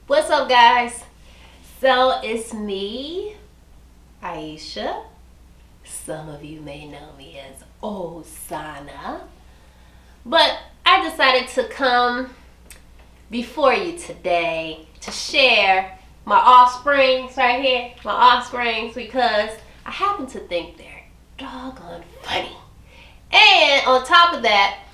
What's up, guys? So it's me, Aisha. Some of you may know me as Osana. But I decided to come before you today to share my offsprings right here, my offsprings, because I happen to think they're doggone funny. And on top of that,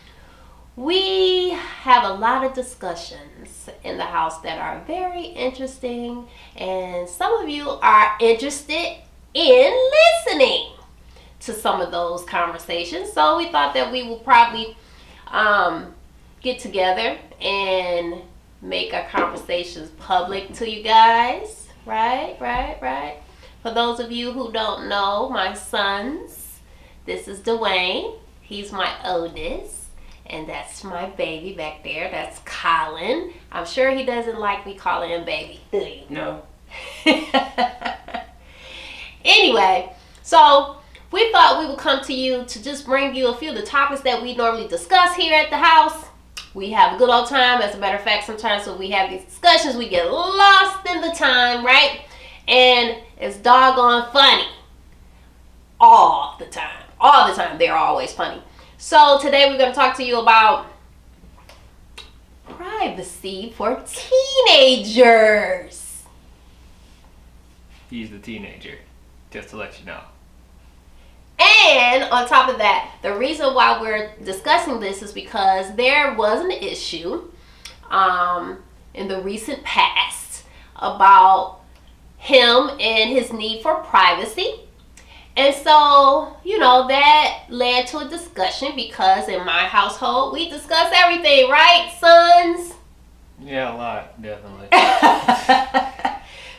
we have a lot of discussions in the house that are very interesting, and some of you are interested in listening to some of those conversations. So we thought that we will probably get together and make our conversations public to you guys. Right. For those of you who don't know, my sons, this is Dwayne. He's my oldest. And that's my baby back there. That's Colin. I'm sure he doesn't like me calling him baby, do you? No. Anyway, so we thought we would come to you to just bring you a few of the topics that we normally discuss here at the house. We have a good old time. As a matter of fact, sometimes when we have these discussions, we get lost in the time, right? And it's doggone funny. All the time. All the time. They're always funny. So today we're going to talk to you about privacy for teenagers. He's the teenager, just to let you know. And on top of that, the reason why we're discussing this is because there was an issue in the recent past about him and his need for privacy. And so, that led to a discussion because in my household, we discuss everything, right, sons? Yeah, a lot, definitely.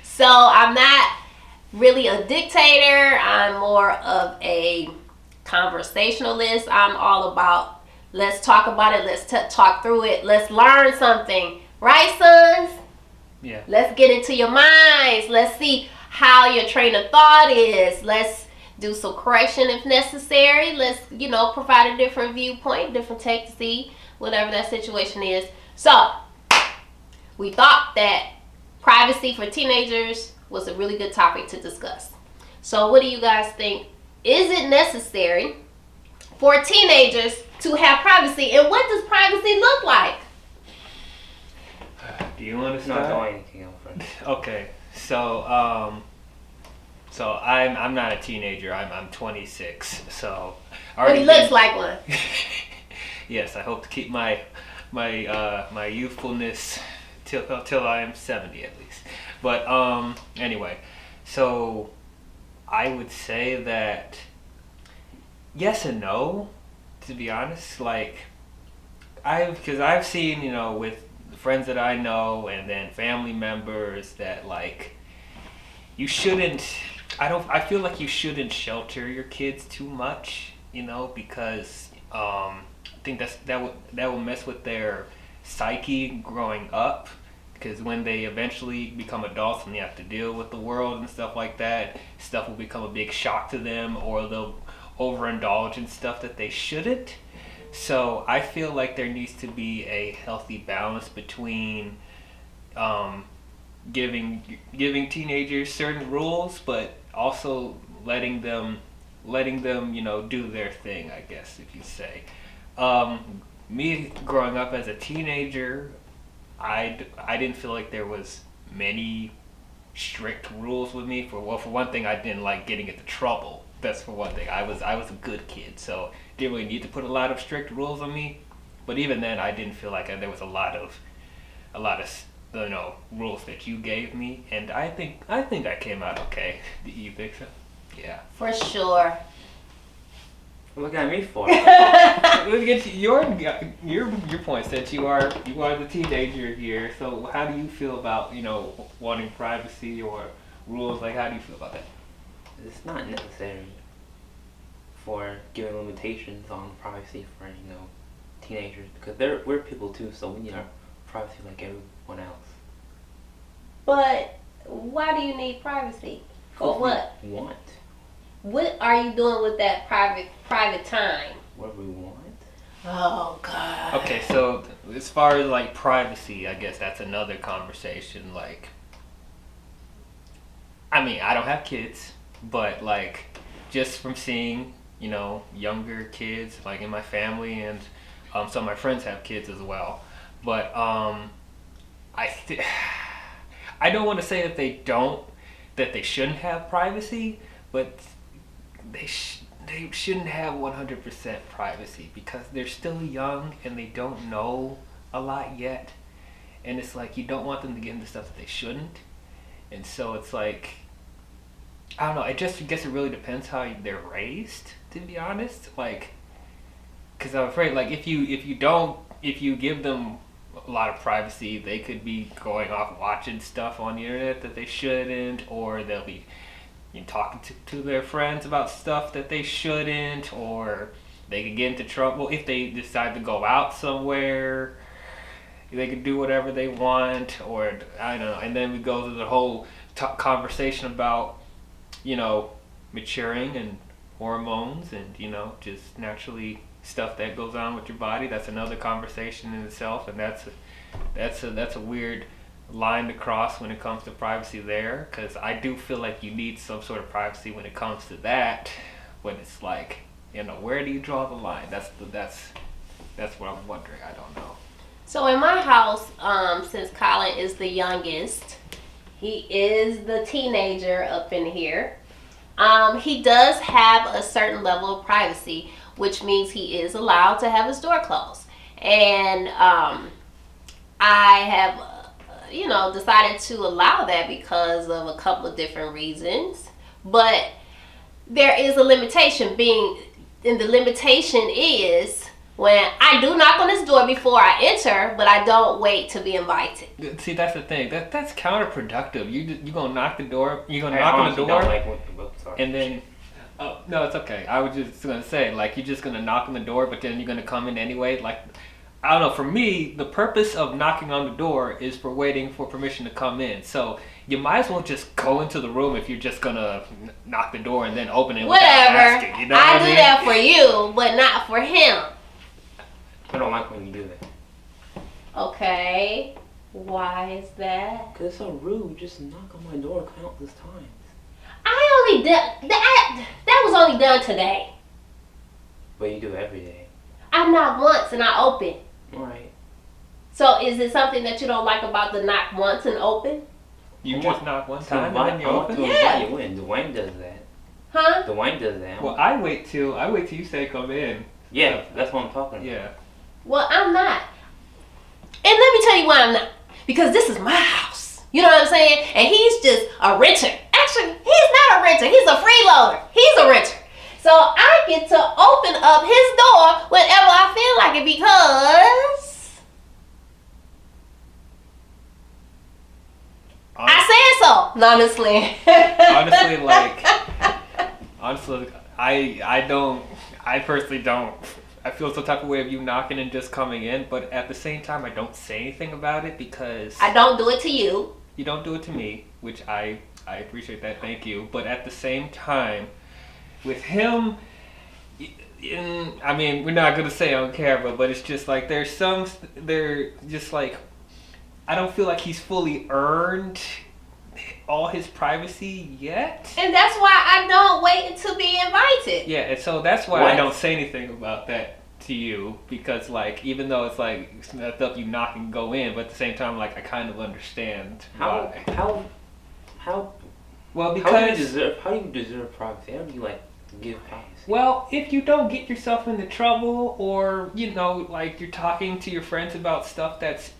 So I'm not really a dictator. I'm more of a conversationalist. I'm all about let's talk about it. Let's talk through it. Let's learn something. Right, sons? Yeah. Let's get into your minds. Let's see how your train of thought is. Let's do some correction if necessary. Let's, provide a different viewpoint, different take to see whatever that situation is. So, we thought that privacy for teenagers was a really good topic to discuss. So, what do you guys think? Is it necessary for teenagers to have privacy? And what does privacy look like? Do you want to Not start? doing anything else, friend. Okay, so I'm not a teenager. I'm 26. So But he looks like one. Yes, I hope to keep my youthfulness till I am 70 at least. But anyway, so I would say that yes and no, to be honest. Like because I've seen, with friends that I know and then family members that like you shouldn't. I feel like you shouldn't shelter your kids too much, because I think that will mess with their psyche growing up. Because when they eventually become adults and they have to deal with the world and stuff like that, stuff will become a big shock to them, or they'll overindulge in stuff that they shouldn't. So I feel like there needs to be a healthy balance between giving teenagers certain rules, but also letting them do their thing, I guess, if you say. Me growing up as a teenager, I didn't feel like there was many strict rules with me. For one thing, I didn't like getting into trouble. That's for one thing. I was a good kid, so didn't really need to put a lot of strict rules on me. But even then, I didn't feel like there was a lot of rules that you gave me, and I think I came out okay. Do you think so? Yeah. For sure. What at me for? Let's get to your point, since you are the teenager here. So how do you feel about wanting privacy or rules? Like, how do you feel about that? It's not necessary for giving limitations on privacy for teenagers, because we're people too, so we need our privacy like everyone else. But why do you need privacy? For what? We want. What are you doing with that private time? What we want. Oh God. Okay, so as far as like privacy, I guess that's another conversation. Like, I mean, I don't have kids, but like, just from seeing, younger kids like in my family, and some of my friends have kids as well. But I th- I don't want to say that they shouldn't have privacy, but they shouldn't have 100% privacy because they're still young and they don't know a lot yet. And it's like you don't want them to get into stuff that they shouldn't. And so it's like, I don't know, I guess it really depends how they're raised, to be honest. Like, because I'm afraid, like, if you give them a lot of privacy, they could be going off watching stuff on the internet that they shouldn't, or they'll be talking to their friends about stuff that they shouldn't, or they could get into trouble if they decide to go out somewhere. They could do whatever they want, or I don't know. And then we go to the whole conversation about, maturing and hormones and, just naturally stuff that goes on with your body. That's another conversation in itself, and that's a weird line to cross when it comes to privacy there, because I do feel like you need some sort of privacy when it comes to that. When it's like, where do you draw the line? That's what I'm wondering. I don't know. So in my house, since Colin is the youngest, he is the teenager up in here. He does have a certain level of privacy, which means he is allowed to have his door closed. And I have, decided to allow that because of a couple of different reasons. But there is a limitation, and the limitation is when I do knock on his door before I enter, but I don't wait to be invited. See, that's the thing. That's counterproductive. You gonna knock the door. You gonna knock on the door, and then. Oh no, it's okay. I was just gonna say, like, you're just gonna knock on the door, but then you're gonna come in anyway. Like, I don't know. For me, the purpose of knocking on the door is for waiting for permission to come in. So you might as well just go into the room if you're just gonna knock the door and then open it without asking. I do that for you, but not for him. I don't like when you do that. Okay, why is that? Because it's so rude. You just knock on my door countless times. I only did that was only done today. But you do it every day. I knock once and I open. Alright. So is it something that you don't like about the knock once and open? You just knock one time and then you open? Yeah. You win. Dwayne does that. Huh? Dwayne does that. Well, I wait till you say come in. Yeah, that's what I'm talking about. Yeah. Well, I'm not. And let me tell you why I'm not. Because this is my house. You know what I'm saying? And he's just a renter. Actually, he's not a renter. He's a freeloader. He's a renter. So I get to open up his door whenever I feel like it because I said so. Honestly. honestly, I personally don't. I feel some type of way of you knocking and just coming in, but at the same time, I don't say anything about it because I don't do it to you. You don't do it to me, which I appreciate that. Thank you. But at the same time, with him, we're not gonna say on camera, but it's just like they're just like I don't feel like he's fully earned all his privacy yet. And that's why I don't wait to be invited. Yeah, and so that's why I don't say anything about that to you, because like even though it's like stuff you knock and go in, but at the same time like I kind of understand why. How well, because how do you deserve privacy? How do you like give privacy? Well, if you don't get yourself into trouble, or like you're talking to your friends about stuff that's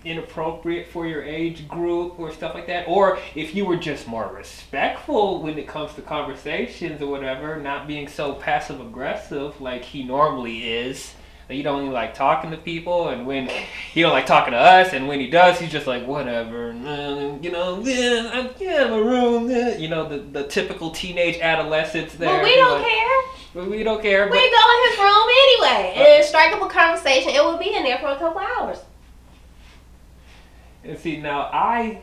inappropriate for your age group or stuff like that, or if you were just more respectful when it comes to conversations or whatever, not being so passive aggressive like he normally is. You don't even like talking to people, and when he don't like talking to us, and when he does, he's just like whatever, I'm a room, the typical teenage adolescence there. But we don't care. We don't care. We go in his room anyway and strike up a conversation. It will be in there for a couple hours. And see, now I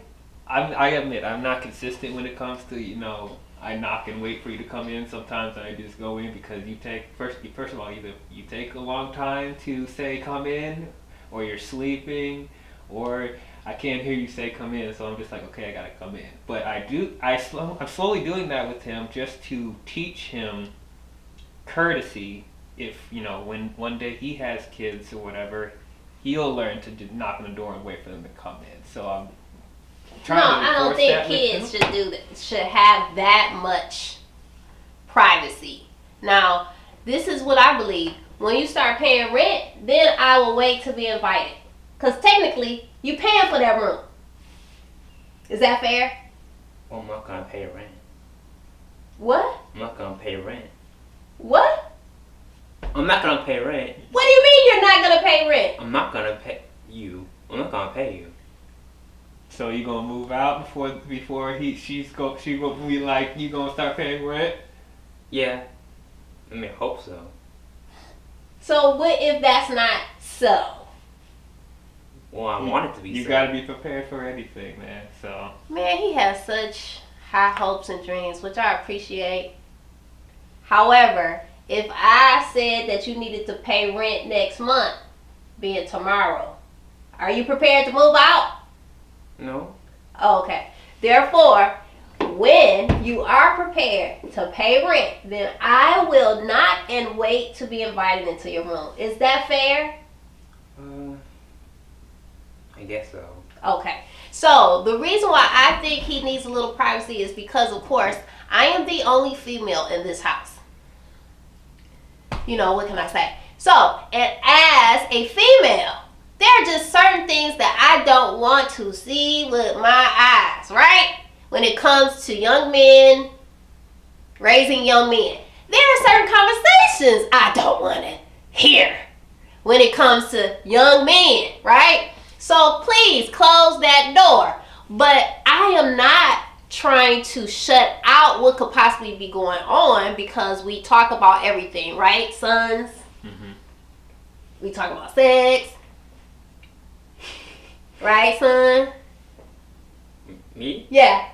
admit I'm not consistent when it comes to I knock and wait for you to come in. Sometimes I just go in because you take first of all either you take a long time to say come in, or you're sleeping, or I can't hear you say come in, so I'm just like, okay, I gotta come in. But I'm slowly doing that with him just to teach him courtesy. If, when one day he has kids or whatever, he'll learn to knock on the door and wait for them to come in. So I'm trying to I don't enforce think that with kids him. should do that. Should have that much privacy. Now, this is what I believe. When you start paying rent, then I will wait to be invited. Because technically, you paying for that room. Is that fair? Well, I'm not gonna pay rent. What? I'm not gonna pay rent. What? I'm not gonna pay rent. What do you mean you're not going to pay rent? I'm not gonna pay you. I'm not gonna pay you. So you gonna move out before she gonna be like, you gonna start paying rent? Yeah. I mean, I hope so. So what if that's not so? Well, I want it to be You so. gotta be prepared for anything, man. So Man, he has such high hopes and dreams, which I appreciate. However, if I said that you needed to pay rent next month, being tomorrow, are you prepared to move out? No. Okay. Therefore, when you are prepared to pay rent, then I will knock and wait to be invited into your room. Is that fair? I guess so. Okay. So, the reason why I think he needs a little privacy is because, of course, I am the only female in this house. What can I say? So, and as a female, there are just certain things that I don't want to see with my eyes, right? When it comes to young men, raising young men. There are certain conversations I don't want to hear when it comes to young men, right? So please close that door. But I am not trying to shut out what could possibly be going on because we talk about everything, right, sons? mm-hmm. We talk about sex. Right, son? Me? Yeah.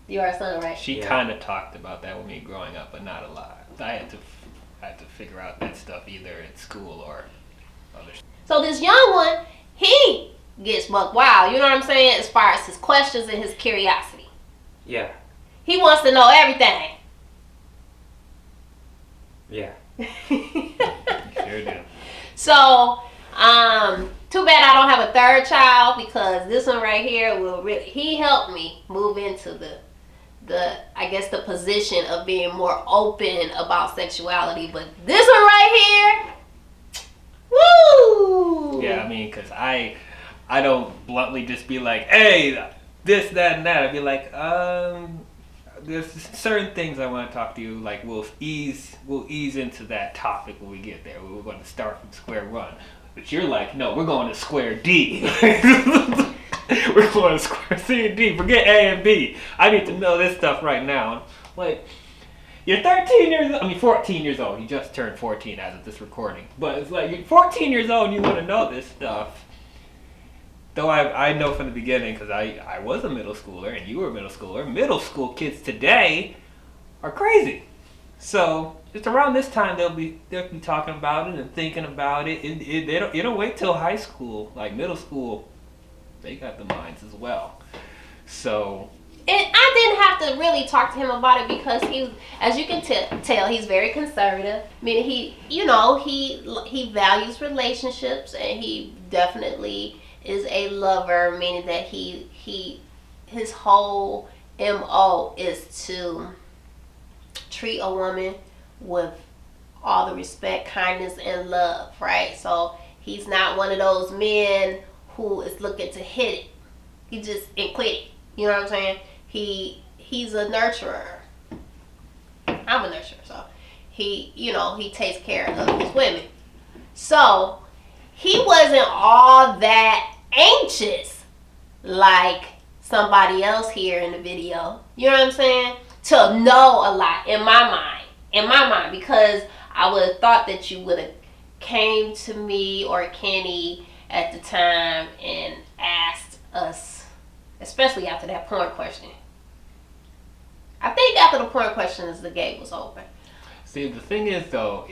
You are a son, right? She Yeah. kind of talked about that with me growing up, but not a lot. I had to figure out that stuff either at school or other. So this young one, he gets buck wild. You know what I'm saying? As far as his questions and his curiosity. Yeah. He wants to know everything. Yeah. Sure do. So, too bad I don't have a third child because this one right here will really, he helped me move into the I guess the position of being more open about sexuality. But this one right here, woo! Yeah, I mean, because I don't bluntly just be like, hey, this, that, and that. I'd be like, there's certain things I want to talk to you. Like, we'll ease into that topic when we get there. We're going to start from square one. But you're like, no, we're going to square D. We're going to square C and D. Forget A and B. I need to know this stuff right now. Like, you're 14 years old. You just turned 14 as of this recording. But it's like, you're 14 years old and you want to know this stuff. Though I know from the beginning, because I was a middle schooler and you were a middle schooler. Middle school kids today are crazy. So it's around this time they'll be talking about it and thinking about it. They don't wait till high school. Like middle school, they got the minds as well. So. And I didn't have to really talk to him about it because he, as you can tell, he's very conservative. I mean, he values relationships and he definitely is a lover, meaning that his whole MO is to treat a woman with all the respect, kindness, and love, right? So he's not one of those men who is looking to hit it. He just and quit it. You know what I'm saying? He's a nurturer. I'm a nurturer, so he takes care of his women. So he wasn't all that anxious like somebody else here in the video. You know what I'm saying? To know a lot in my mind, because I would have thought that you would have came to me or Kenny at the time and asked us, especially after that porn question. I think after the porn questions, the gate was open. See, the thing is, though,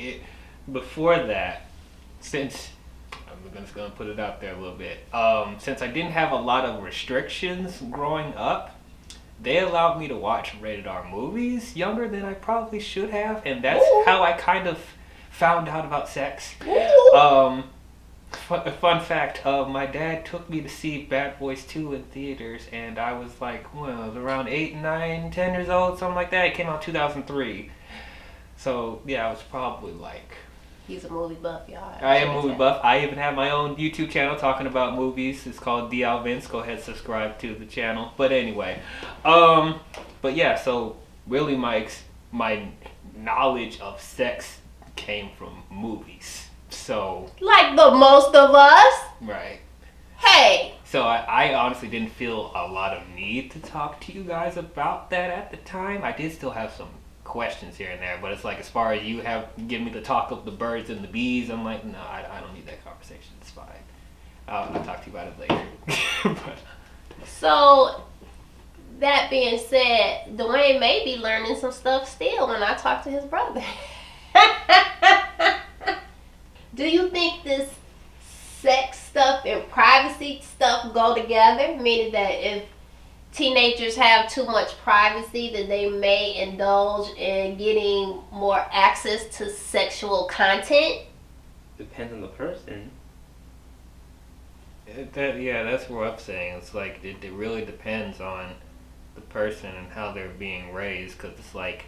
before that, since I'm just gonna put it out there a little bit. Since I didn't have a lot of restrictions growing up, they allowed me to watch rated R movies younger than I probably should have, and that's how I kind of found out about sex. Fun fact, my dad took me to see Bad Boys 2 in theaters, and I was like, well, I was around 8, 9, 10 years old, something like that. It came out 2003. So, yeah, I was probably like... He's a movie buff, y'all. I am a movie buff. I even have my own YouTube channel talking about movies. It's called DL Vince. Go ahead, subscribe to the channel. But anyway, but yeah, so really my knowledge of sex came from movies. So like the most of us. right. Hey. So I honestly didn't feel a lot of need to talk to you guys about that at the time. I did still have some questions here and there, but it's like as far as you have given me the talk of the birds and the bees, I'm like, no, I don't need that conversation. It's fine. I'll talk to you about it later. But, so that being said, Dwayne may be learning some stuff still when I talk to his brother. Do you think this sex stuff and privacy stuff go together? Meaning that if teenagers have too much privacy, that they may indulge in getting more access to sexual content? Depends on the person. that's what I'm saying. It's like it really depends on the person and how they're being raised, because it's like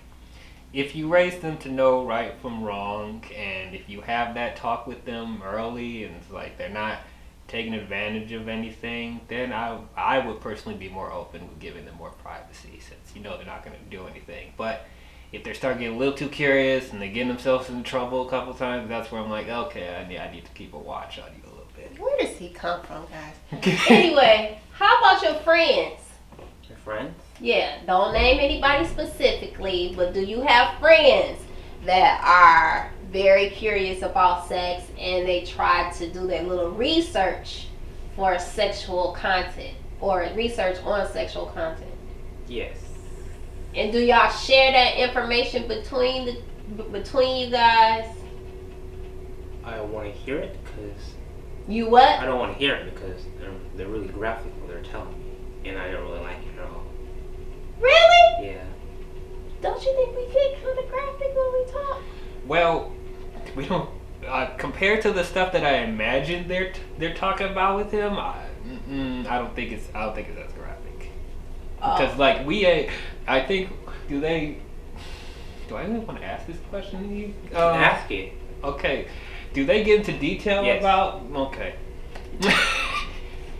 if you raise them to know right from wrong, and if you have that talk with them early, and it's like they're not taking advantage of anything, then I would personally be more open with giving them more privacy, since they're not going to do anything. But if they start getting a little too curious and they get themselves into trouble a couple times, that's where I'm like, okay, I need to keep a watch on you a little bit. Where does he come from, guys? Anyway, how about your friends? Your friends? Yeah, don't name anybody specifically, but do you have friends that are very curious about sex and they try to do their little research for sexual content or research on sexual content? Yes. And do y'all share that information between you guys? I don't want to hear it because... You what? I don't want to hear it because they're really graphic what they're telling me, and I don't really like it at all. Really? Yeah. Don't you think we get kind of graphic when we talk? Well, we don't. Compared to the stuff that I imagine they're talking about with him, I don't think it's as graphic. Because like I think do I even want to ask this question to you? Ask it. Okay. Do they get into detail about? Okay.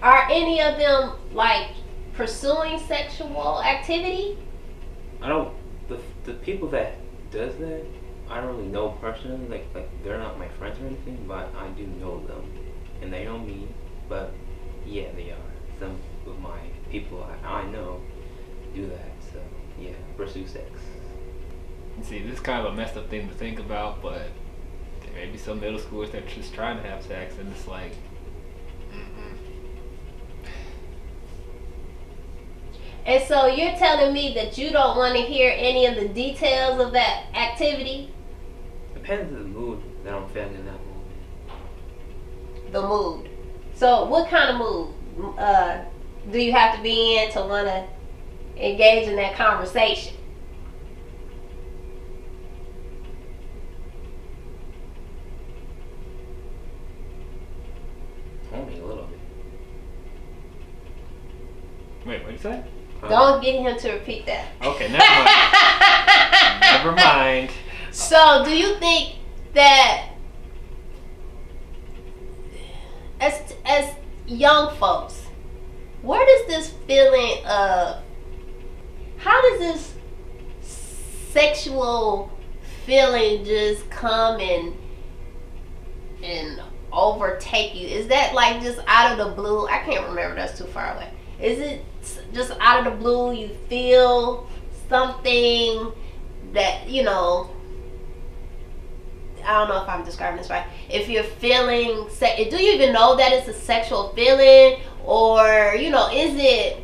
Are any of them like pursuing sexual activity? I don't. The people that does that, I don't really know personally. Like they're not my friends or anything, but I do know them, and they know me. But yeah, they are. Some of my people I know do that. So yeah, pursue sex. See, this is kind of a messed up thing to think about, but there may be some middle schoolers that are just trying to have sex, and it's like. And so you're telling me that you don't want to hear any of the details of that activity? Depends on the mood that I'm feeling in that moment. The mood. So what kind of mood do you have to be in to want to engage in that conversation? Only a little bit. Wait, what'd you say? Don't get him to repeat that. Okay, never mind. Never mind. So, do you think that as young folks, where does this feeling of how does this sexual feeling just come and overtake you? Is that like just out of the blue? I can't remember. That's too far away. Is it just out of the blue? You feel something that I don't know if I'm describing this right. If you're feeling, do you even know that it's a sexual feeling, or is it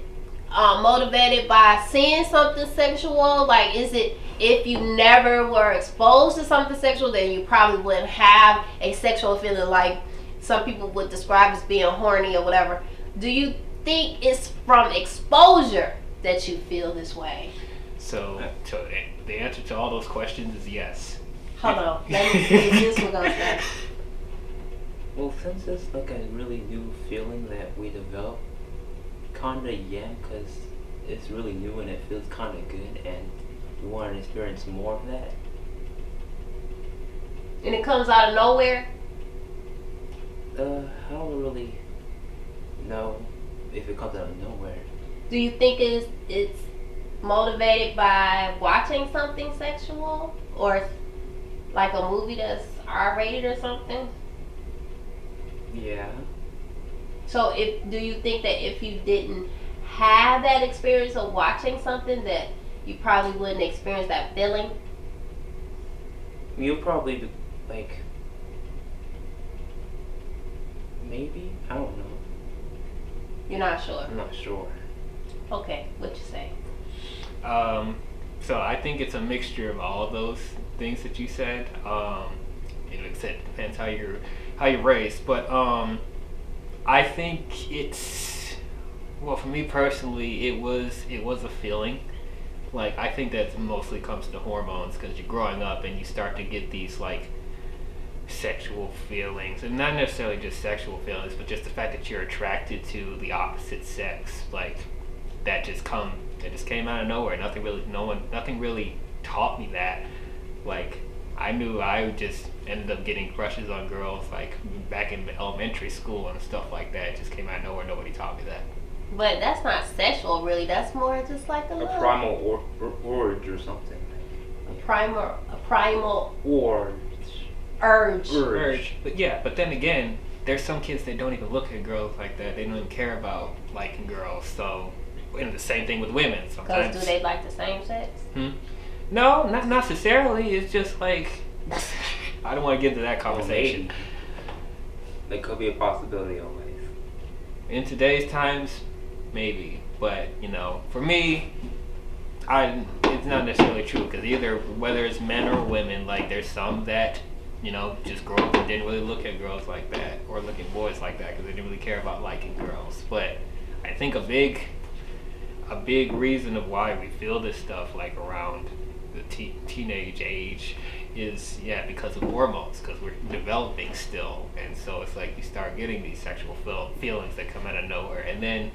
motivated by seeing something sexual? Like, is it if you never were exposed to something sexual, then you probably wouldn't have a sexual feeling? Like, some people would describe as being horny or whatever. Do you think it's from exposure that you feel this way? So the answer to all those questions is yes. Hold on, let me see this one goes back. Well, since it's like a really new feeling that we develop, kinda yeah, because it's really new and it feels kinda good, and we want to experience more of that. And it comes out of nowhere? I don't really know if it comes out of nowhere. Do you think it's motivated by watching something sexual? Or like a movie that's R-rated or something? Yeah. So do you think that if you didn't have that experience of watching something that you probably wouldn't experience that feeling? You'll probably be like, maybe? I don't know. You're not sure? I'm not sure. Okay, what you say? So I think it's a mixture of all of those things that you said. It depends how you're raised, but I think it's, well, for me personally, it was a feeling. Like, I think that mostly comes to hormones, because you're growing up and you start to get these like sexual feelings, and not necessarily just sexual feelings, but just the fact that you're attracted to the opposite sex. Like, that just came out of nowhere. Nothing really taught me that. Like, I knew I just ended up getting crushes on girls like back in elementary school and stuff like that. It just came out of nowhere. Nobody taught me that. But that's not sexual, really. That's more just like a little primal urge or something. a primal urge. But then again, there's some kids that don't even look at girls like that. They don't even care about liking girls. So, and the same thing with women. Sometimes. Because do they like the same sex? No, not necessarily. It's just like, I don't want to get into that conversation. There could be a possibility always. In today's times, maybe. But, for me, it's not necessarily true, because whether it's men or women, like, there's some that, just grow up and didn't really look at girls like that, or look at boys like that, because they didn't really care about liking girls. But I think a big reason of why we feel this stuff, like, around the teenage age is, because of hormones, because we're developing still. And so it's like you start getting these sexual feelings that come out of nowhere. And then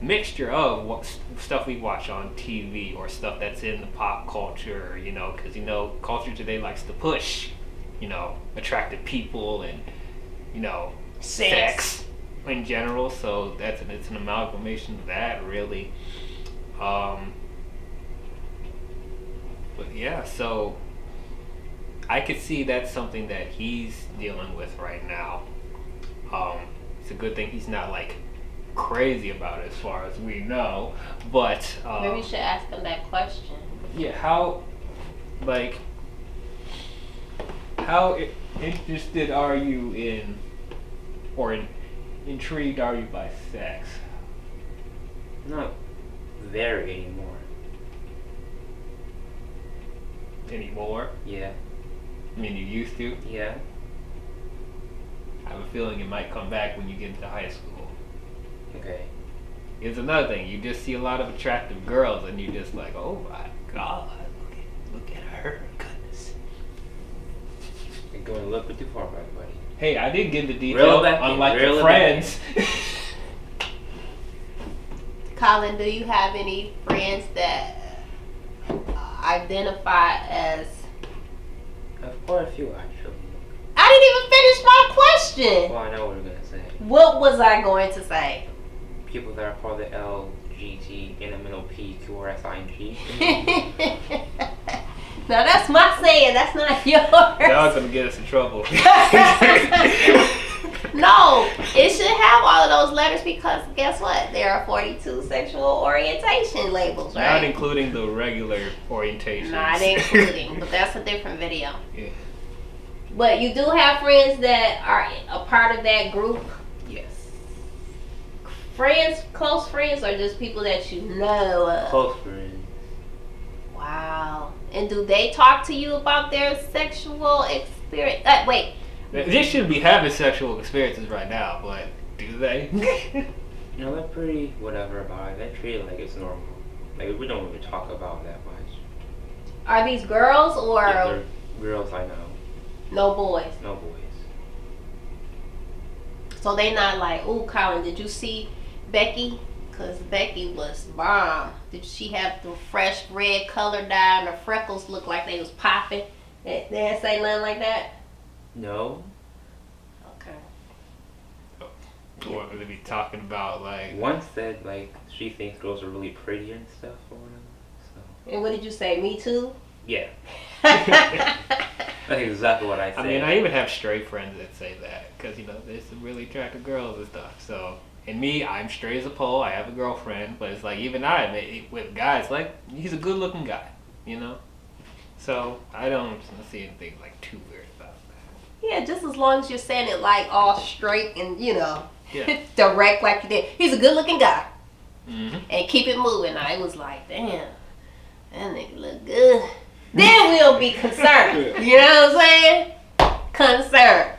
mixture of stuff we watch on TV or stuff that's in the pop culture, because, culture today likes to push, attractive people and, sex in general. So it's an amalgamation of that, really. But yeah, so I could see that's something that he's dealing with right now. It's a good thing he's not like crazy about it, as far as we know. But maybe you should ask him that question. Yeah, how interested are you in, or intrigued are you by sex? Not very Anymore? Yeah. I mean, you used to? Yeah. I have a feeling it might come back when you get into high school. Okay. It's another thing. You just see a lot of attractive girls, and you're just like, oh my god, look at her. Goodness. You're going a little bit too far back, buddy. Hey, I did get into detail, unlike your friends. Colin, do you have any friends that identify as... I have quite a few, actually. I didn't even finish my question. Well, I know what you're going to say. What was I going to say? People that are part of the LGBTQRSING. Now that's my saying, that's not yours. Y'all gonna get us in trouble. No, it should have all of those letters, because guess what? There are 42 sexual orientation labels, right? Not including the regular orientations. Not including, but that's a different video. Yeah. But you do have friends that are a part of that group? Yes. Friends, close friends, or just people that you know of? Close friends. Wow. And do they talk to you about their sexual experience? Wait, They shouldn't be having sexual experiences right now, but do they? You know, they're pretty whatever about it. They treat it like it's normal. Like, we don't even talk about that much. Are these girls or Yeah, they're girls I know. no boys? No boys. So they not like, ooh, Colin, did you see Becky? Because Becky was bomb. Did she have the fresh red color dye and her freckles looked like they was popping? They didn't say nothing like that? No. Okay. What would they be talking about? Like, One said, like, she thinks girls are really pretty and stuff or whatever. So, And what did you say? Me too? yeah. That's exactly what I said. I mean, I even have straight friends that say that because there's some really attractive girls and stuff. So, and me, I'm straight as a pole. I have a girlfriend, but it's like even with guys, like he's a good-looking guy, So I don't see anything like too weird about that. Yeah, just as long as you're saying it like all straight and, Yeah. direct like you did. He's a good looking guy. Mm-hmm. And keep it moving. I was like, damn, that nigga look good. Then we'll be concerned. You know what I'm saying? Concerned.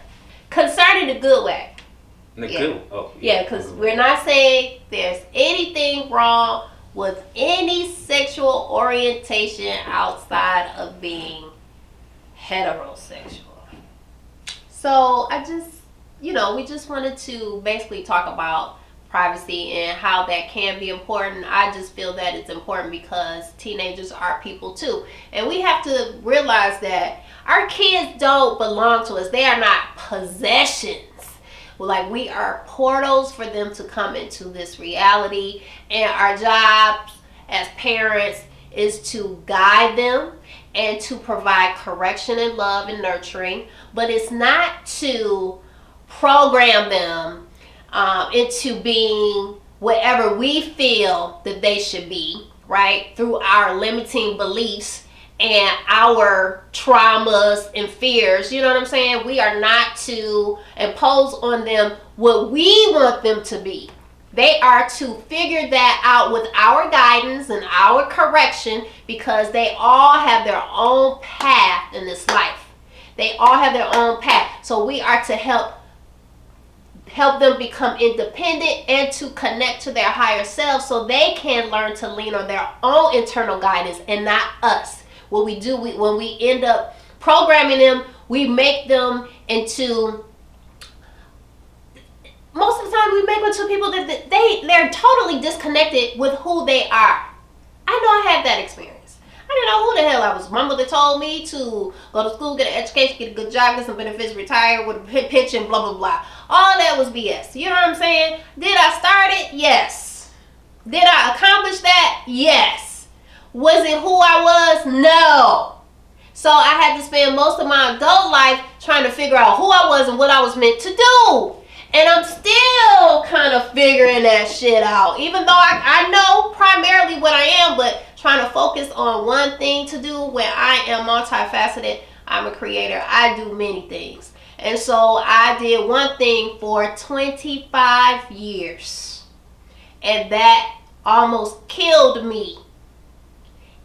Concerned in a good way. In the Yeah. good. Oh, Yeah, because we're not saying there's anything wrong with any sexual orientation outside of being heterosexual. So I just, we just wanted to basically talk about privacy and how that can be important. I just feel that it's important because teenagers are people too. And we have to realize that our kids don't belong to us. They are not possessions. Like, we are portals for them to come into this reality. And our jobs as parents is to guide them and to provide correction and love and nurturing. But it's not to program them into being whatever we feel that they should be, right? Through our limiting beliefs and our traumas and fears. You know what I'm saying? We are not to impose on them what we want them to be. They are to figure that out with our guidance and our correction, because they all have their own path in this life. They all have their own path. So we are to help them become independent and to connect to their higher self so they can learn to lean on their own internal guidance and not us. What we do, when we end up programming them, we make them into, most of the time we make them to people that they're totally disconnected with who they are. I know I had that experience. I didn't know who the hell I was. My mother told me to go to school, get an education, get a good job, get some benefits, retire with a pension, blah, blah, blah. All that was BS. You know what I'm saying? Did I start it? Yes. Did I accomplish that? Yes. Was it who I was? No. So I had to spend most of my adult life trying to figure out who I was and what I was meant to do. And I'm still kind of figuring that shit out. Even though I know primarily what I am, but trying to focus on one thing to do when I am multifaceted. I'm a creator. I do many things. And so I did one thing for 25 years. And that almost killed me.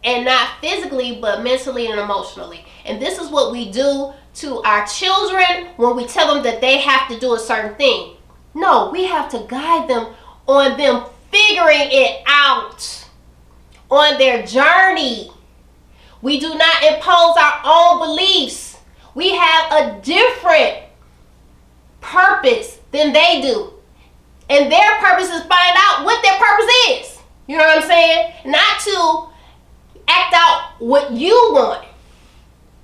And not physically, but mentally and emotionally. And this is what we do to our children when we tell them that they have to do a certain thing. No, we have to guide them on them figuring it out on their journey. We do not impose our own beliefs. We have a different purpose than they do. And their purpose is find out what their purpose is. You know what I'm saying? Not to act out what you want.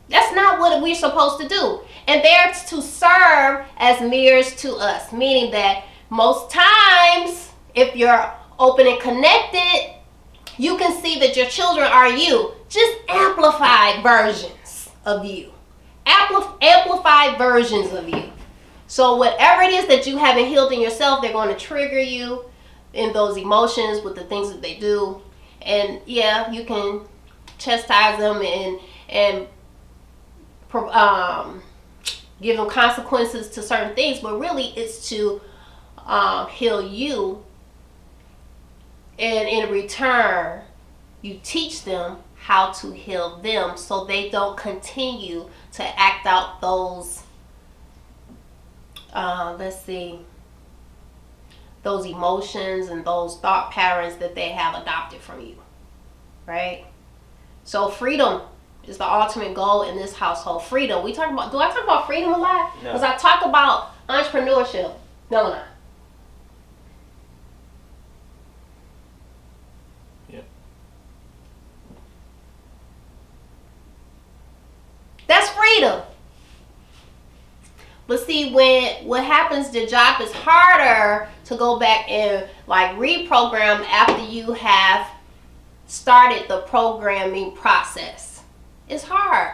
That's not what we're supposed to do. And they're to serve as mirrors to us. Meaning that most times, if you're open and connected, you can see that your children are you. Just amplified versions of you. Amplified versions of you. So whatever it is that you haven't healed in yourself, they're going to trigger you in those emotions with the things that they do. And yeah, you can chastise them and give them consequences to certain things, but really it's to heal you. And in return, you teach them how to heal them so they don't continue to act out those let's see, those emotions and those thought patterns that they have adopted from you, right? So freedom is the ultimate goal in this household. Freedom. Do I talk about freedom a lot? No. Because I talk about entrepreneurship. No. Yep. That's freedom. But see, what happens, the job is harder to go back and like reprogram after you have started the programming process. It's hard.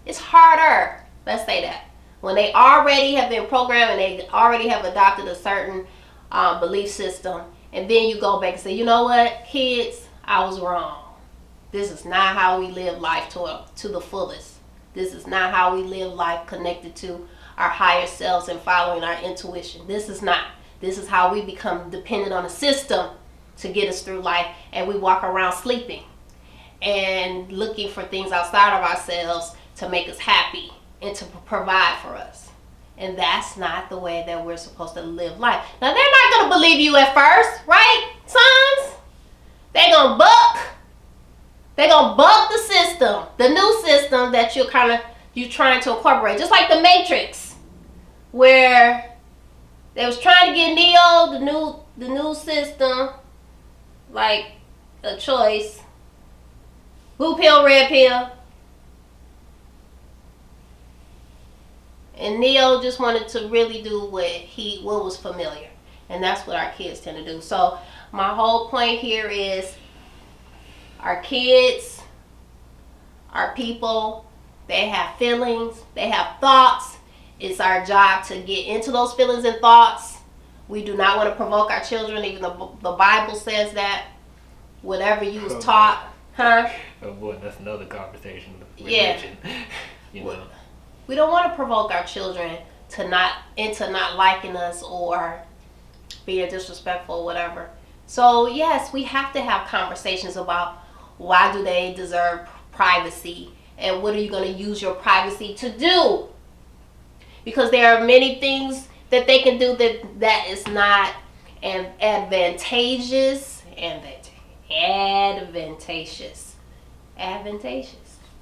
It's harder. Let's say that. When they already have been programmed and they already have adopted a certain belief system, and then you go back and say, you know what, kids, I was wrong. This is not how we live life to the fullest. This is not how we live life connected to our higher selves and following our intuition. This is not. This is how we become dependent on a system to get us through life, and we walk around sleeping and looking for things outside of ourselves to make us happy and to provide for us. And that's not the way that we're supposed to live life. Now, they're not going to believe you at first, right, sons? They're going to buck. They're going to buck the system, the new system that you're trying to incorporate. Just like the Matrix, where they was trying to get Neo, the new system, like a choice. Blue pill, red pill. And Neo just wanted to really do what was familiar. And that's what our kids tend to do. So my whole point here is our kids, our people, they have feelings, they have thoughts. It's our job to get into those feelings and thoughts. We do not want to provoke our children, even though the Bible says that. Whatever you was taught, huh? Oh boy, that's another conversation. Religion. Yeah. You know. We don't want to provoke our children to not liking us or being disrespectful or whatever. So yes, we have to have conversations about why do they deserve privacy and what are you going to use your privacy to do? Because there are many things that they can do that is not advantageous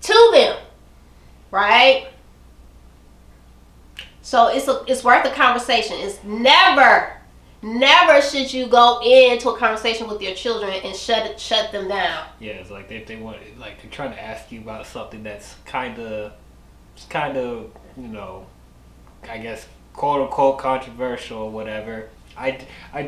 to them, right? So it's worth a conversation. It's never should you go into a conversation with your children and shut them down. Yeah, it's like they want, like they're trying to ask you about something that's kind of you know, I guess quote unquote controversial or whatever. I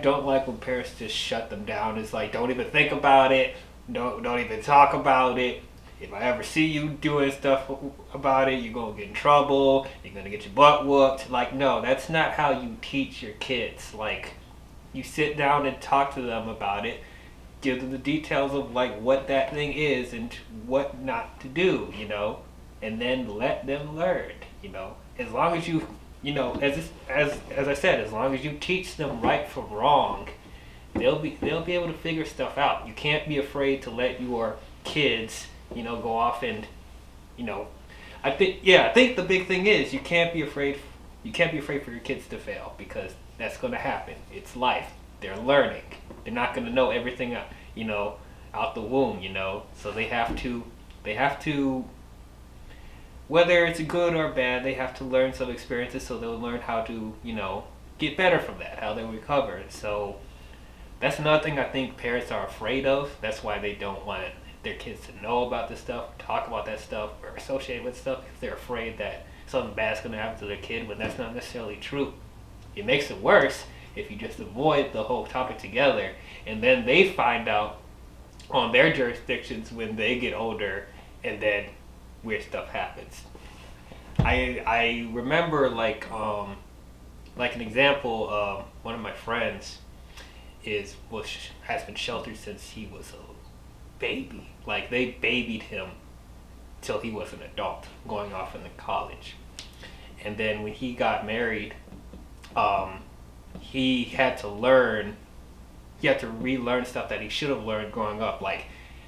don't like when parents just shut them down. It's like, don't even think about it. Don't even talk about it. If I ever see you doing stuff about it, you're going to get in trouble. You're going to get your butt whooped. Like, no, that's not how you teach your kids. Like, you sit down and talk to them about it. Give them the details of, like, what that thing is and what not to do, you know. And then let them learn, you know. As long as you, you know, as I said, as long as you teach them right from wrong, they'll be able to figure stuff out. You can't be afraid to let your kids, you know, go off and, you know, I think the big thing is you can't be afraid for your kids to fail, because that's going to happen. It's life. They're learning. They're not going to know everything, you know, out the womb, you know. So they have to, whether it's good or bad, they have to learn some experiences, so they'll learn how to, you know, get better from that, how they'll recover. So that's another thing I think parents are afraid of. That's why they don't want their kids to know about this stuff, talk about that stuff, or associate with stuff, because they're afraid that something bad's going to happen to their kid, when that's not necessarily true. It makes it worse if you just avoid the whole topic together, and then they find out on their jurisdictions when they get older, and then weird stuff happens. I remember like an example. One of my friends has been sheltered since he was a baby. Like, they babied him till he was an adult, going off into college. And then when he got married, he had to relearn stuff that he should have learned growing up, like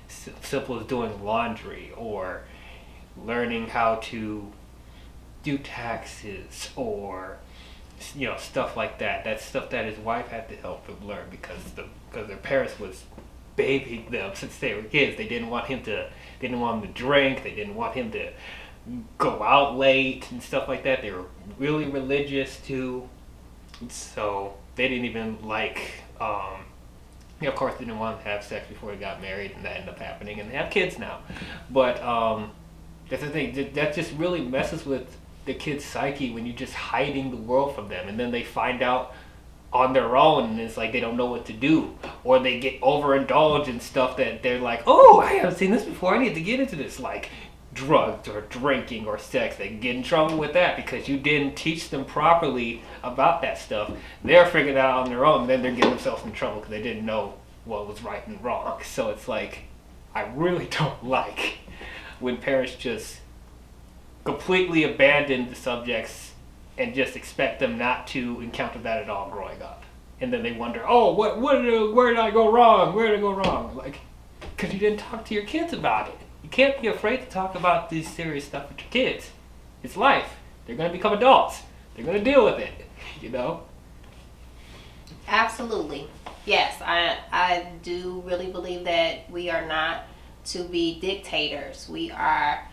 simple as doing laundry, or learning how to do taxes, or stuff like that. That's stuff that his wife had to help him learn because their parents was babying them since they were kids. They didn't want him to drink. They didn't want him to go out late and stuff like that. They were really religious too, so they didn't even like. Of course, they didn't want to have sex before they got married, and that ended up happening, and they have kids now. But that's the thing. That just really messes with the kid's psyche when you're just hiding the world from them, and then they find out on their own, and it's like they don't know what to do, or they get overindulged in stuff that they're like, oh, I haven't seen this before. I need to get into this, like drugs or drinking or sex. They get in trouble with that because you didn't teach them properly about that stuff. They're figuring it out on their own, and then they're getting themselves in trouble because they didn't know what was right and wrong. So it's like, I really don't like when parents just completely abandon the subjects and just expect them not to encounter that at all growing up. And then they wonder, oh, where did I go wrong? Where did I go wrong? Like, because you didn't talk to your kids about it. You can't be afraid to talk about this serious stuff with your kids. It's life. They're going to become adults. They're going to deal with it, Absolutely. Yes, I do really believe that we are not to be dictators. We are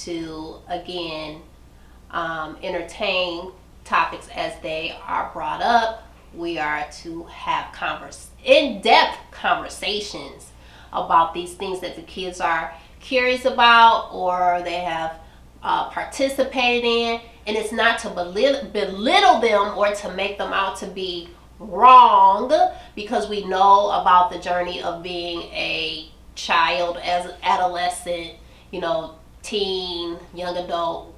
to, again, entertain topics as they are brought up. We are to have in-depth conversations about these things that the kids are curious about or they have participated in, and it's not to belittle them or to make them out to be wrong, because we know about the journey of being a child, as adolescent, teen, young adult.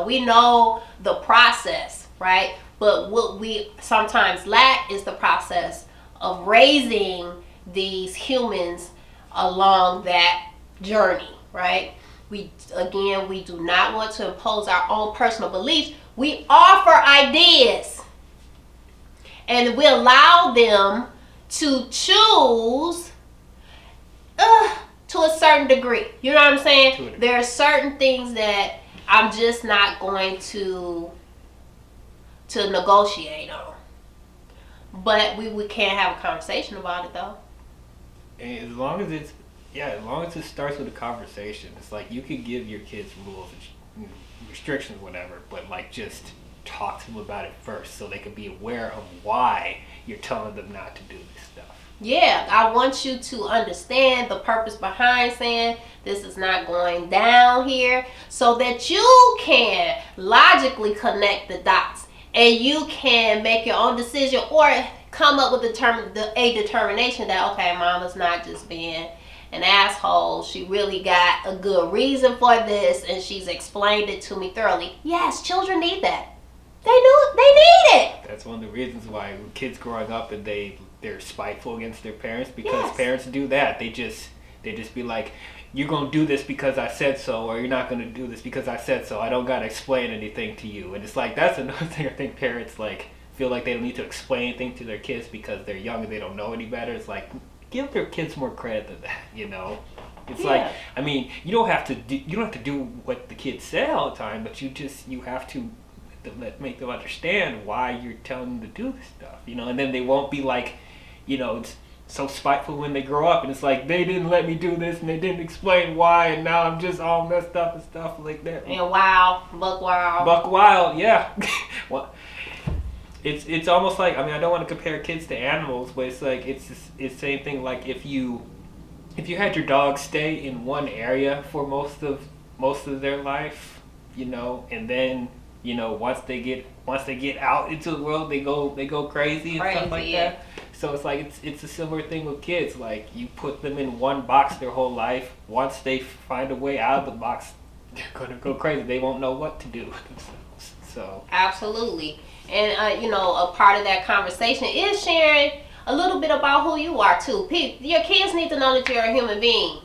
We know the process, right? But what we sometimes lack is the process of raising these humans along that journey, right? We do not want to impose our own personal beliefs. We offer ideas and we allow them to choose to a certain degree. You know what I'm saying? There are certain things that I'm just not going to negotiate on. But we can't have a conversation about it though. And as long as it starts with a conversation, it's like you could give your kids rules and restrictions, whatever, but like just talk to them about it first so they can be aware of why you're telling them not to do this stuff. Yeah, I want you to understand the purpose behind saying this is not going down here, so that you can logically connect the dots and you can make your own decision or come up with a determination that, okay, mama's not just being an asshole. She really got a good reason for this and she's explained it to me thoroughly. Yes, children need that. They need it. That's one of the reasons why kids growing up and they're spiteful against their parents, because parents do that. They just be like, you're going to do this because I said so, or you're not going to do this because I said so. I don't got to explain anything to you. And it's like, that's another thing I think parents feel like they don't need to explain anything to their kids because they're young and they don't know any better. It's like, give their kids more credit than that, It's like, I mean, you don't have to do what the kids say all the time, but you have to make them understand why you're telling them to do this stuff, and then they won't be like, it's so spiteful when they grow up and it's like, they didn't let me do this and they didn't explain why and now I'm just all messed up and stuff like that. And buck wild. Buck wild, yeah. Well, it's almost like, I mean, I don't want to compare kids to animals, but it's like, it's the same thing. Like if you had your dog stay in one area for most of their life, and then, once they get out into the world, they go crazy and stuff like that. So it's like, it's a similar thing with kids. Like you put them in one box their whole life. Once they find a way out of the box, they're going to go crazy. They won't know what to do with themselves. So absolutely. And a part of that conversation is sharing a little bit about who you are too. Your kids need to know that you're a human being,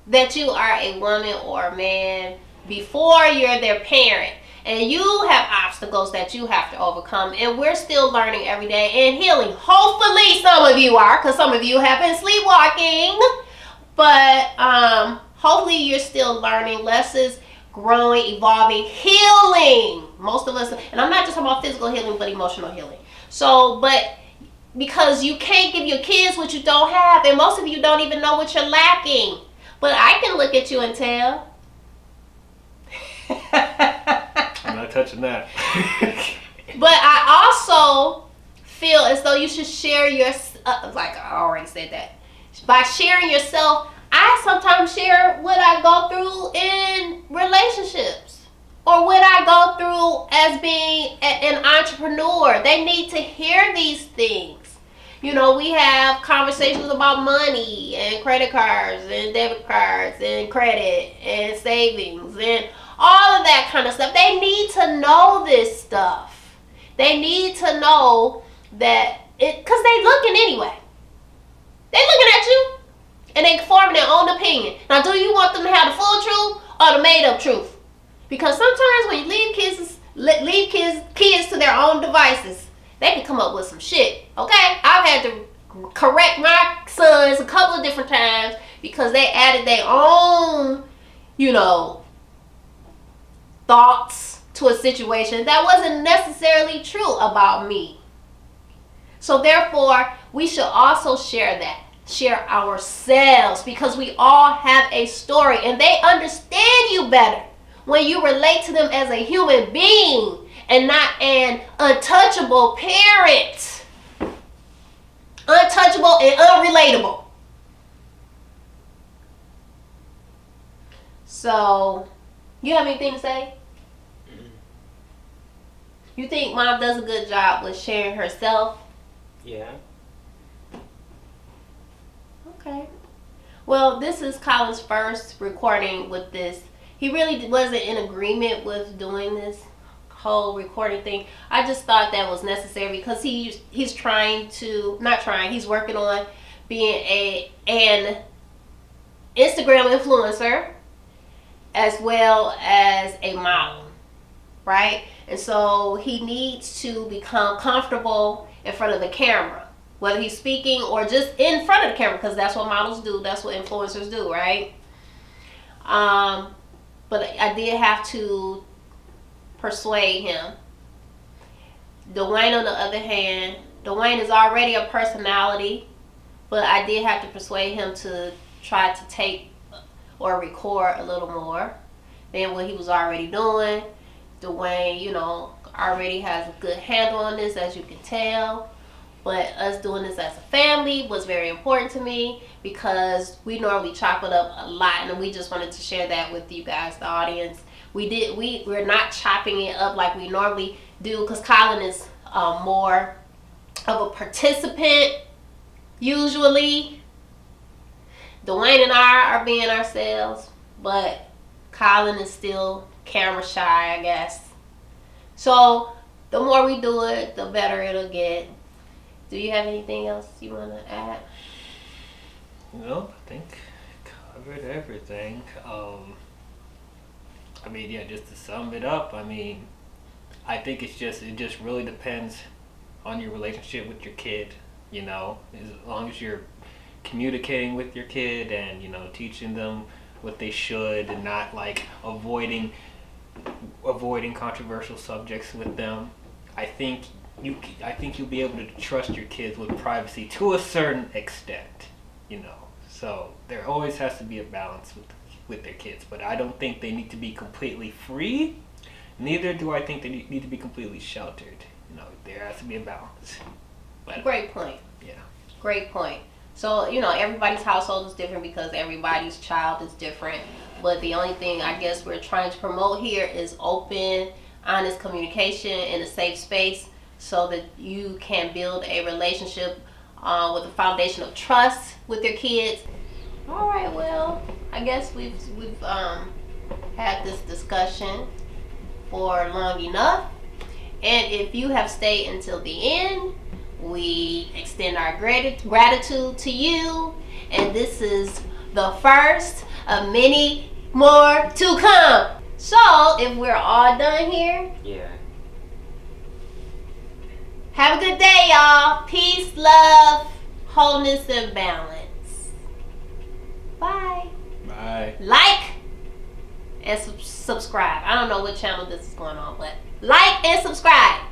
that you are a woman or a man before you're their parent, and you have obstacles that you have to overcome, and we're still learning every day and healing. Hopefully some of you are, because some of you have been sleepwalking, but hopefully you're still learning lessons. growing, evolving, healing. Most of us, and I'm not just talking about physical healing, but emotional healing. So, but because you can't give your kids what you don't have, and most of you don't even know what you're lacking. But I can look at you and tell. I'm not touching that. But I also feel as though you should share your, like I already said that. By sharing yourself, I sometimes share what I go through in relationships or what I go through as being an entrepreneur. They need to hear these things. You know, we have conversations about money and credit cards and debit cards and credit and savings and all of that kind of stuff. They need to know this stuff. They need to know that because they looking anyway. They looking at you and they forming their own opinion. Now, do you want them to have the full truth or the made up truth? Because sometimes when you leave kids to their own devices, they can come up with some shit. Okay, I've had to correct my sons a couple of different times because they added their own, thoughts to a situation that wasn't necessarily true about me. So therefore, we should also share ourselves, because we all have a story and they understand you better when you relate to them as a human being and not an untouchable parent. Untouchable and unrelatable. So, you have anything to say? You think mom does a good job with sharing herself? Yeah. Okay. Well, this is Colin's first recording with this. He really wasn't in agreement with doing this whole recording thing. I just thought that was necessary because he's working on being an Instagram influencer as well as a model, right? And so he needs to become comfortable in front of the camera, whether he's speaking or just in front of the camera, because that's what models do, that's what influencers do, right? But I did have to persuade him. Dwayne, on the other hand, Dwayne is already a personality, but I did have to persuade him to try to take or record a little more than what he was already doing. Dwayne, already has a good handle on this, as you can tell. But us doing this as a family was very important to me because we normally chop it up a lot, and we just wanted to share that with you guys, the audience. We're not chopping it up like we normally do because Colin is more of a participant usually. Dwayne and I are being ourselves, but Colin is still camera shy, I guess. So the more we do it, the better it'll get. Do you have anything else you want to add? No, I think covered everything. Just to sum it up, I think it just really depends on your relationship with your kid, as long as you're communicating with your kid and, teaching them what they should and not like avoiding controversial subjects with them. I think you'll be able to trust your kids with privacy to a certain extent, So there always has to be a balance with their kids, but I don't think they need to be completely free. Neither do I think they need to be completely sheltered. There has to be a balance. But, great point. Yeah. Great point. So, everybody's household is different because everybody's child is different. But the only thing I guess we're trying to promote here is open, honest communication in a safe space so that you can build a relationship with a foundation of trust with your kids. All right, well, I guess we've had this discussion for long enough. And if you have stayed until the end, we extend our gratitude to you. And this is the first of many more to come. So, if we're all done here, Yeah. have a good day, y'all. Peace, love, wholeness, and balance. Bye. Bye. Like, and subscribe. I don't know what channel this is going on, but like and subscribe.